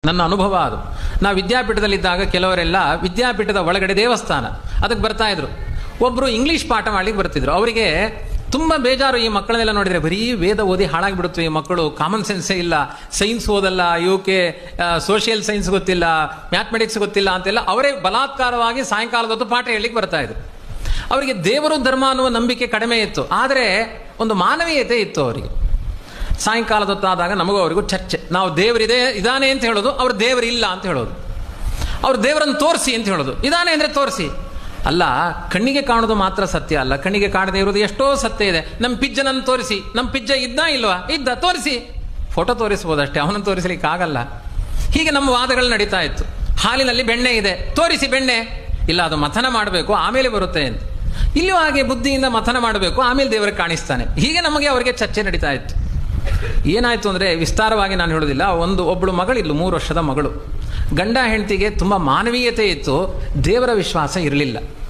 ನನ್ನ ಅನುಭವ ಅದು. ನಾವು ವಿದ್ಯಾಪೀಠದಲ್ಲಿದ್ದಾಗ ಕೆಲವರೆಲ್ಲ ವಿದ್ಯಾಪೀಠದ ಒಳಗಡೆ ದೇವಸ್ಥಾನ ಅದಕ್ಕೆ ಬರ್ತಾ ಇದ್ರು. ಒಬ್ಬರು ಇಂಗ್ಲೀಷ್ ಪಾಠ ಮಾಡ್ಲಿಕ್ಕೆ ಬರ್ತಿದ್ರು. ಅವರಿಗೆ ತುಂಬ ಬೇಜಾರು, ಈ ಮಕ್ಕಳನ್ನೆಲ್ಲ ನೋಡಿದರೆ ಬರೀ ವೇದ ಓದಿ ಹಾಳಾಗಿಬಿಡುತ್ತೆ ಈ ಮಕ್ಕಳು, ಕಾಮನ್ ಸೆನ್ಸೇ ಇಲ್ಲ, ಸೈನ್ಸ್ ಓದಲ್ಲ, ಇವಕ್ಕೆ ಸೋಷಿಯಲ್ ಸೈನ್ಸ್ ಗೊತ್ತಿಲ್ಲ, ಮ್ಯಾಥಮೆಟಿಕ್ಸ್ ಗೊತ್ತಿಲ್ಲ ಅಂತೆಲ್ಲ ಅವರೇ ಬಲಾತ್ಕಾರವಾಗಿ ಸಾಯಂಕಾಲದ ಹೊತ್ತು ಪಾಠ ಹೇಳಲಿಕ್ಕೆ ಬರ್ತಾ ಇದ್ರು. ಅವರಿಗೆ ದೇವರು ಧರ್ಮ ಅನ್ನುವ ನಂಬಿಕೆ ಕಡಿಮೆ ಇತ್ತು, ಆದರೆ ಒಂದು ಮಾನವೀಯತೆ ಇತ್ತು ಅವರಿಗೆ. ಸಾಯಂಕಾಲದ ಹೊತ್ತಾದಾಗ ನಮಗೂ ಅವರಿಗೂ ಚರ್ಚೆ. ನಾವು ದೇವರಿದೆ ಇದಾನೆ ಅಂತ ಹೇಳೋದು, ಅವ್ರು ದೇವರಿಲ್ಲ ಅಂತ ಹೇಳೋದು. ಅವ್ರು ದೇವರನ್ನು ತೋರಿಸಿ ಅಂತ ಹೇಳೋದು, ಇದಾನೆ ಅಂದರೆ ತೋರಿಸಿ. ಅಲ್ಲ, ಕಣ್ಣಿಗೆ ಕಾಣೋದು ಮಾತ್ರ ಸತ್ಯ ಅಲ್ಲ, ಕಣ್ಣಿಗೆ ಕಾಣದೇ ಇರೋದು ಎಷ್ಟೋ ಸತ್ಯ ಇದೆ. ನಮ್ಮ ಪಿಜ್ಜನನ್ನು ತೋರಿಸಿ, ನಮ್ಮ ಪಿಜ್ಜ ಇದ್ದ ಇಲ್ವಾ? ಇದ್ದ, ತೋರಿಸಿ. ಫೋಟೋ ತೋರಿಸ್ಬೋದಷ್ಟೇ, ಅವನನ್ನು ತೋರಿಸಲಿಕ್ಕೆ ಆಗಲ್ಲ. ಹೀಗೆ ನಮ್ಮ ವಾದಗಳು ನಡೀತಾ ಇತ್ತು. ಹಾಲಿನಲ್ಲಿ ಬೆಣ್ಣೆ ಇದೆ, ತೋರಿಸಿ ಬೆಣ್ಣೆ. ಇಲ್ಲ, ಅದು ಮಥನ ಮಾಡಬೇಕು ಆಮೇಲೆ ಬರುತ್ತೆ ಅಂತ. ಇಲ್ಲೂ ಹಾಗೆ ಬುದ್ಧಿಯಿಂದ ಮಥನ ಮಾಡಬೇಕು, ಆಮೇಲೆ ದೇವರಿಗೆ ಕಾಣಿಸ್ತಾನೆ. ಹೀಗೆ ನಮಗೆ ಅವರಿಗೆ ಚರ್ಚೆ ನಡೀತಾ ಇತ್ತು. ಏನಾಯ್ತು ಅಂದರೆ, ವಿಸ್ತಾರವಾಗಿ ನಾನು ಹೇಳೋದಿಲ್ಲ, ಒಬ್ಬಳು ಮಗಳಿದ್ಲು, 3 ವರ್ಷದ ಮಗಳು. ಗಂಡ ಹೆಂಡತಿಗೆ ತುಂಬ ಮಾನವೀಯತೆ ಇತ್ತು, ದೇವರ ವಿಶ್ವಾಸ ಇರಲಿಲ್ಲ.